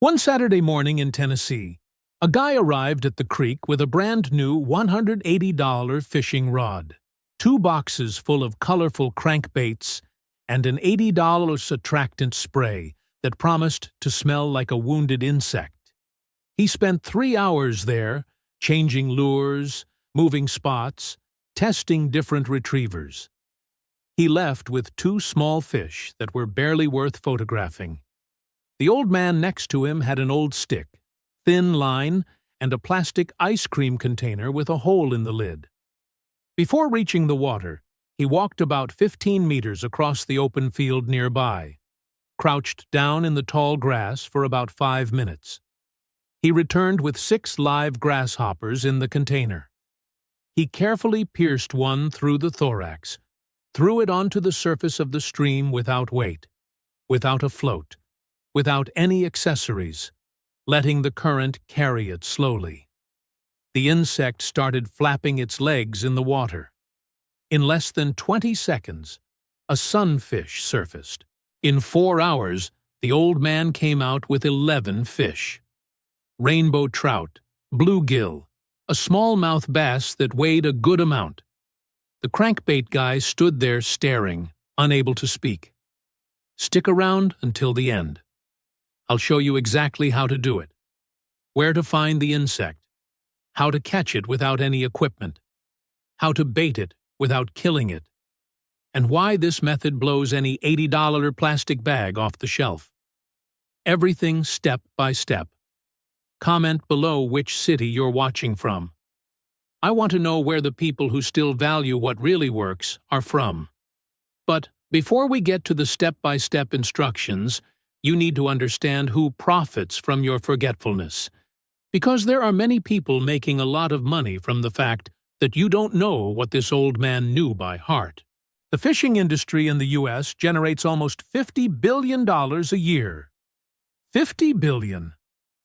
One Saturday morning in Tennessee, a guy arrived at the creek with a brand-new $180 fishing rod, 2 boxes full of colorful crankbaits, and an $80 attractant spray that promised to smell like a wounded insect. He spent 3 hours there, changing lures, moving spots, testing different retrievers. He left with 2 small fish that were barely worth photographing. The old man next to him had an old stick, thin line, and a plastic ice cream container with a hole in the lid. Before reaching the water, he walked about 15 meters across the open field nearby, crouched down in the tall grass for about 5 minutes. He returned with 6 live grasshoppers in the container. He carefully pierced one through the thorax, threw it onto the surface of the stream without weight, without a float, without any accessories, letting the current carry it slowly. The insect started flapping its legs in the water. In less than 20 seconds, a sunfish surfaced. In 4 hours, the old man came out with 11 fish. Rainbow trout, bluegill, a smallmouth bass that weighed a good amount. The crankbait guy stood there staring, unable to speak. Stick around until the end. I'll show you exactly how to do it, where to find the insect, how to catch it without any equipment, how to bait it without killing it, and why this method blows any $80 plastic bag off the shelf. Everything step by step. Comment below which city you're watching from. I want to know where the people who still value what really works are from. But before we get to the step-by-step instructions, you need to understand who profits from your forgetfulness, because there are many people making a lot of money from the fact that you don't know what this old man knew by heart. The fishing industry in the U.S. generates almost $50 billion a year. $50 billion!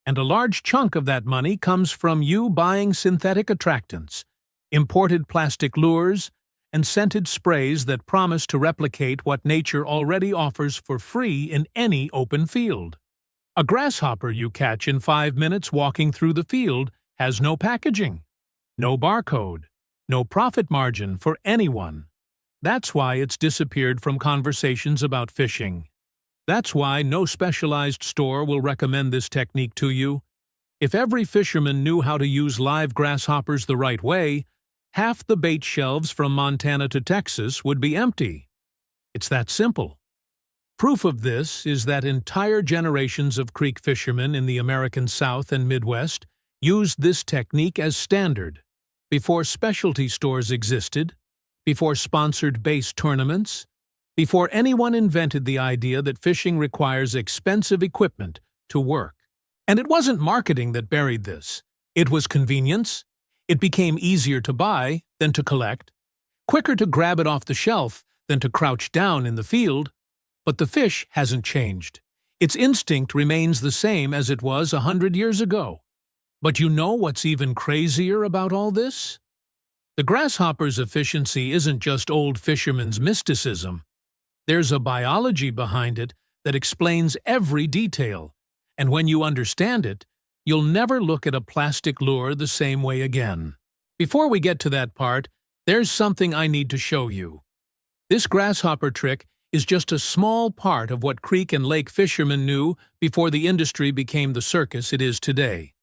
And a large chunk of that money comes from you buying synthetic attractants, imported plastic lures, and scented sprays that promise to replicate what nature already offers for free in any open field. A grasshopper you catch in 5 minutes walking through the field has no packaging, no barcode, no profit margin for anyone. That's why it's disappeared from conversations about fishing. That's why no specialized store will recommend this technique to you. If every fisherman knew how to use live grasshoppers the right way, half the bait shelves from Montana to Texas would be empty. It's that simple. Proof of this is that entire generations of creek fishermen in the American South and Midwest used this technique as standard, before specialty stores existed, before sponsored base tournaments, before anyone invented the idea that fishing requires expensive equipment to work. And it wasn't marketing that buried this. It was convenience. It became easier to buy than to collect, quicker to grab it off the shelf than to crouch down in the field. But the fish hasn't changed. Its instinct remains the same as it was 100 years ago. But you know what's even crazier about all this? The grasshopper's efficiency isn't just old fishermen's mysticism. There's a biology behind it that explains every detail, and when you understand it, you'll never look at a plastic lure the same way again. Before we get to that part, there's something I need to show you. This grasshopper trick is just a small part of what creek and lake fishermen knew before the industry became the circus it is today.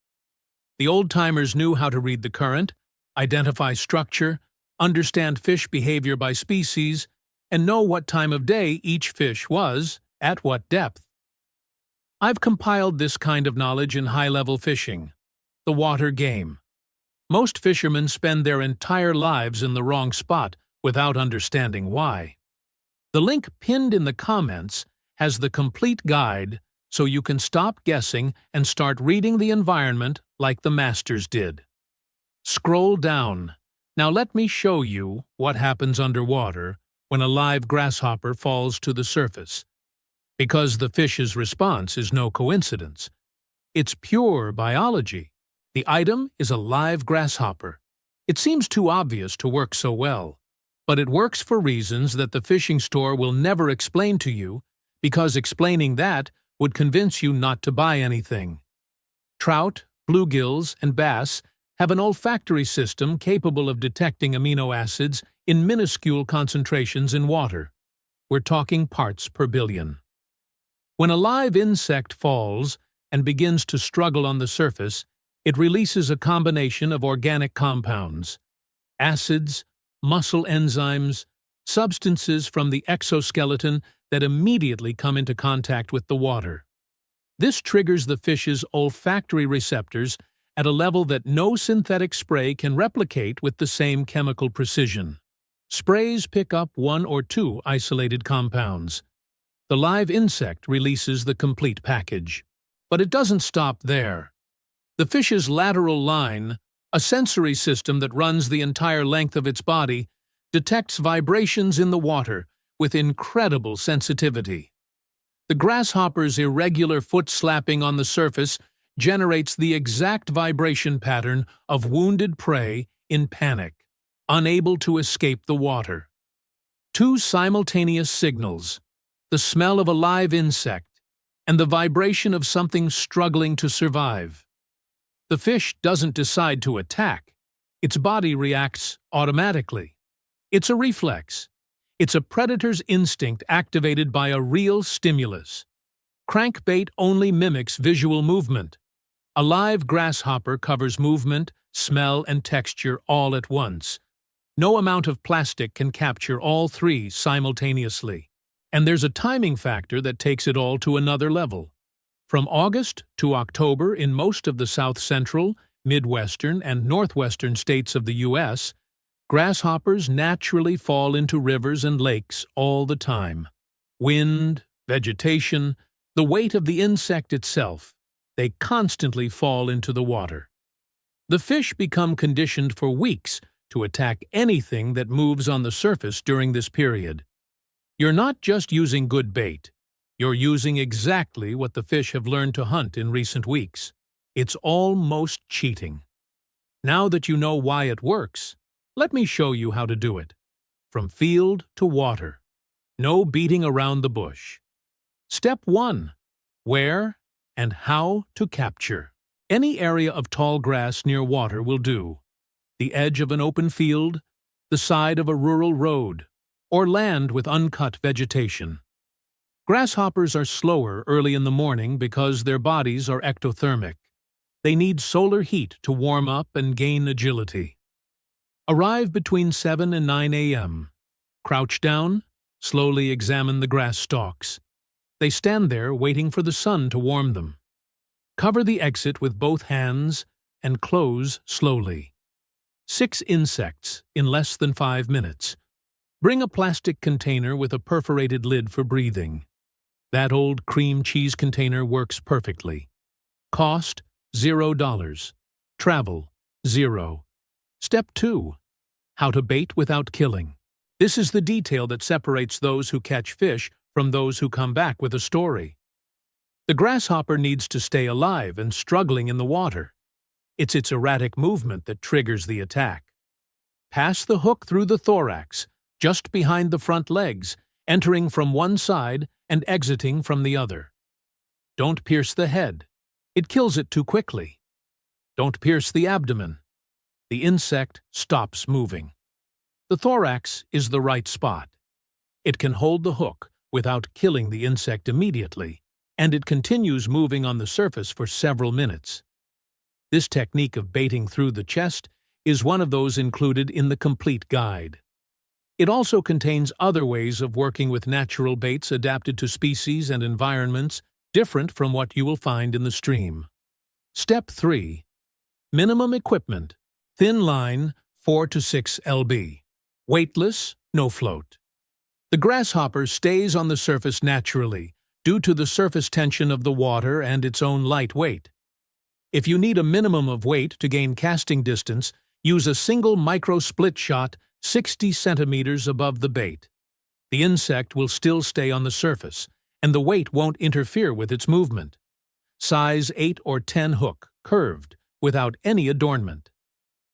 The old-timers knew how to read the current, identify structure, understand fish behavior by species, and know what time of day each fish was, at what depth. I've compiled this kind of knowledge in high-level fishing, the water game. Most fishermen spend their entire lives in the wrong spot without understanding why. The link pinned in the comments has the complete guide so you can stop guessing and start reading the environment like the masters did. Scroll down. Now let me show you what happens underwater when a live grasshopper falls to the surface. Because the fish's response is no coincidence. It's pure biology. The item is a live grasshopper. It seems too obvious to work so well, but it works for reasons that the fishing store will never explain to you, because explaining that would convince you not to buy anything. Trout, bluegills, and bass have an olfactory system capable of detecting amino acids in minuscule concentrations in water. We're talking parts per billion. When a live insect falls and begins to struggle on the surface, it releases a combination of organic compounds, acids, muscle enzymes, substances from the exoskeleton that immediately come into contact with the water. This triggers the fish's olfactory receptors at a level that no synthetic spray can replicate with the same chemical precision. Sprays pick up one or two isolated compounds. The live insect releases the complete package. But it doesn't stop there. The fish's lateral line, a sensory system that runs the entire length of its body, detects vibrations in the water with incredible sensitivity. The grasshopper's irregular foot slapping on the surface generates the exact vibration pattern of wounded prey in panic, unable to escape the water. Two simultaneous signals, the smell of a live insect and the vibration of something struggling to survive. The fish doesn't decide to attack. Its body reacts automatically. It's a reflex. It's a predator's instinct activated by a real stimulus. Crankbait only mimics visual movement. A live grasshopper covers movement, smell, and texture all at once. No amount of plastic can capture all three simultaneously. And there's a timing factor that takes it all to another level. From August to October in most of the south-central, midwestern, and northwestern states of the U.S., grasshoppers naturally fall into rivers and lakes all the time. Wind, vegetation, the weight of the insect itself, they constantly fall into the water. The fish become conditioned for weeks to attack anything that moves on the surface during this period. You're not just using good bait. You're using exactly what the fish have learned to hunt in recent weeks. It's almost cheating. Now that you know why it works, let me show you how to do it. From field to water. No beating around the bush. Step 1. Where and how to capture. Any area of tall grass near water will do. The edge of an open field, the side of a rural road, or land with uncut vegetation. Grasshoppers are slower early in the morning because their bodies are ectothermic. They need solar heat to warm up and gain agility. Arrive between 7 and 9 a.m. Crouch down, slowly examine the grass stalks. They stand there waiting for the sun to warm them. Cover the exit with both hands and close slowly. 6 insects in less than 5 minutes. Bring a plastic container with a perforated lid for breathing. That old cream cheese container works perfectly. Cost, $0. Travel, 0. Step 2. How to bait without killing. This is the detail that separates those who catch fish from those who come back with a story. The grasshopper needs to stay alive and struggling in the water. It's its erratic movement that triggers the attack. Pass the hook through the thorax, just behind the front legs, entering from one side and exiting from the other. Don't pierce the head. It kills it too quickly. Don't pierce the abdomen. The insect stops moving. The thorax is the right spot. It can hold the hook without killing the insect immediately, and it continues moving on the surface for several minutes. This technique of baiting through the chest is one of those included in the complete guide. It also contains other ways of working with natural baits adapted to species and environments different from what you will find in the stream. Step 3. Minimum equipment. Thin line, 4 to 6 lb. Weightless, no float. The grasshopper stays on the surface naturally due to the surface tension of the water and its own light weight. If you need a minimum of weight to gain casting distance, use a single micro-split shot 60 centimeters above the bait. The insect will still stay on the surface, and the weight won't interfere with its movement. Size 8 or 10 hook, curved, without any adornment.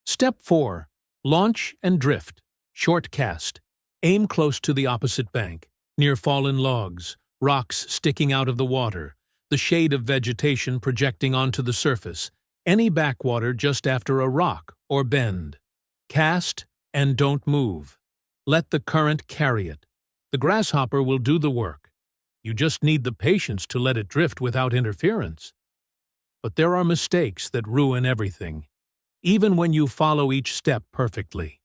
Step 4. Launch and drift. Short cast. Aim close to the opposite bank, near fallen logs, rocks sticking out of the water, the shade of vegetation projecting onto the surface, any backwater just after a rock or bend. Cast and don't move. Let the current carry it. The grasshopper will do the work. You just need the patience to let it drift without interference. But there are mistakes that ruin everything, even when you follow each step perfectly.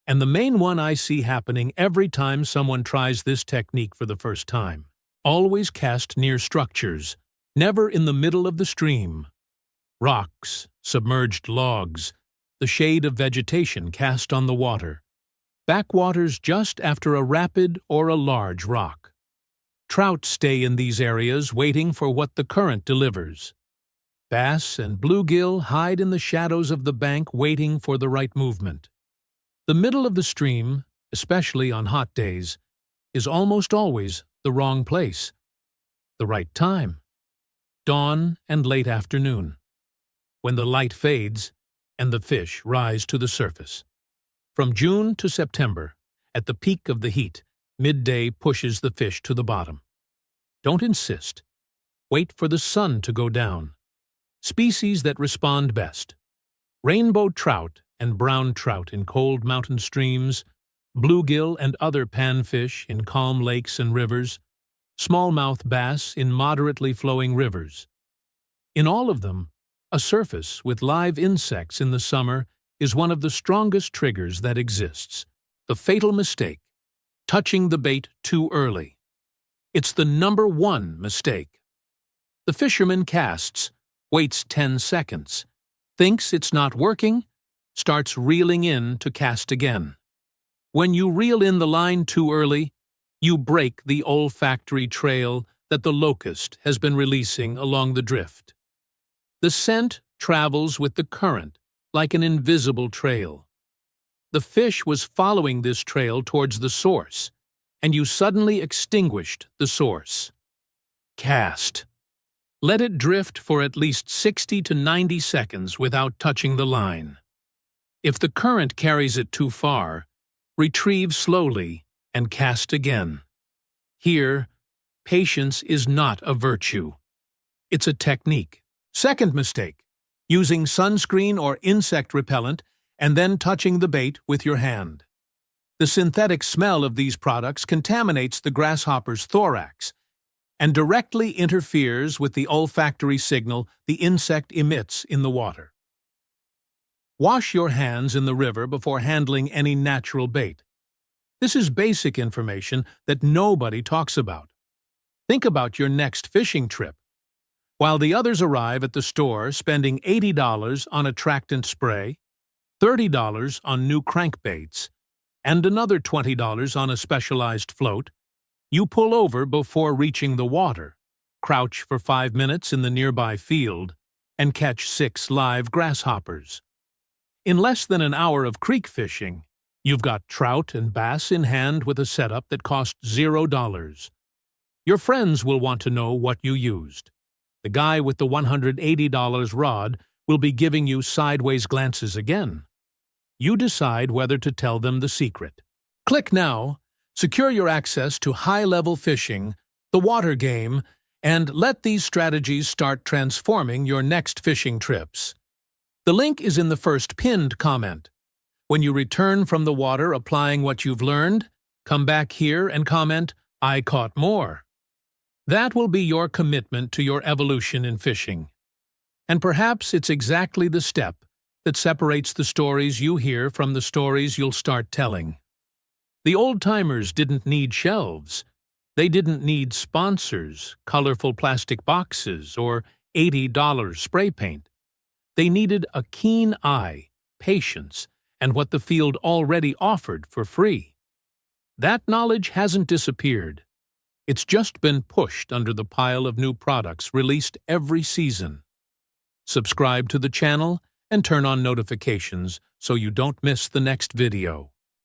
And the main one I see happening every time someone tries this technique for the first time. Always cast near structures, never in the middle of the stream. Rocks, submerged logs, the shade of vegetation cast on the water. Backwaters just after a rapid or a large rock. Trout stay in these areas waiting for what the current delivers. Bass and bluegill hide in the shadows of the bank waiting for the right movement. The middle of the stream, especially on hot days, is almost always the wrong place. The right time. Dawn and late afternoon. When the light fades and the fish rise to the surface. From June to September, at the peak of the heat, midday pushes the fish to the bottom. Don't insist. Wait for the sun to go down. Species that respond best. Rainbow trout and brown trout in cold mountain streams, bluegill and other panfish in calm lakes and rivers, smallmouth bass in moderately flowing rivers. In all of them, a surface with live insects in the summer is one of the strongest triggers that exists. The fatal mistake, touching the bait too early. It's the number one mistake. The fisherman casts, waits 10 seconds, thinks it's not working, starts reeling in to cast again. When you reel in the line too early, you break the olfactory trail that the locust has been releasing along the drift. The scent travels with the current like an invisible trail. The fish was following this trail towards the source, and you suddenly extinguished the source. Cast. Let it drift for at least 60 to 90 seconds without touching the line. If the current carries it too far, retrieve slowly and cast again. Here, patience is not a virtue. It's a technique. Second mistake, using sunscreen or insect repellent and then touching the bait with your hand. The synthetic smell of these products contaminates the grasshopper's thorax and directly interferes with the olfactory signal the insect emits in the water. Wash your hands in the river before handling any natural bait. This is basic information that nobody talks about. Think about your next fishing trip. While the others arrive at the store spending $80 on attractant spray, $30 on new crankbaits, and another $20 on a specialized float, you pull over before reaching the water, crouch for 5 minutes in the nearby field, and catch 6 live grasshoppers. In less than an hour of creek fishing, you've got trout and bass in hand with a setup that cost $0. Your friends will want to know what you used. The guy with the $180 rod will be giving you sideways glances again. You decide whether to tell them the secret. Click now, secure your access to high-level fishing, the water game, and let these strategies start transforming your next fishing trips. The link is in the first pinned comment. When you return from the water applying what you've learned, come back here and comment, "I caught more." That will be your commitment to your evolution in fishing. And perhaps it's exactly the step that separates the stories you hear from the stories you'll start telling. The old-timers didn't need shelves. They didn't need sponsors, colorful plastic boxes, or $80 spray paint. They needed a keen eye, patience, and what the field already offered for free. That knowledge hasn't disappeared. It's just been pushed under the pile of new products released every season. Subscribe to the channel and turn on notifications so you don't miss the next video.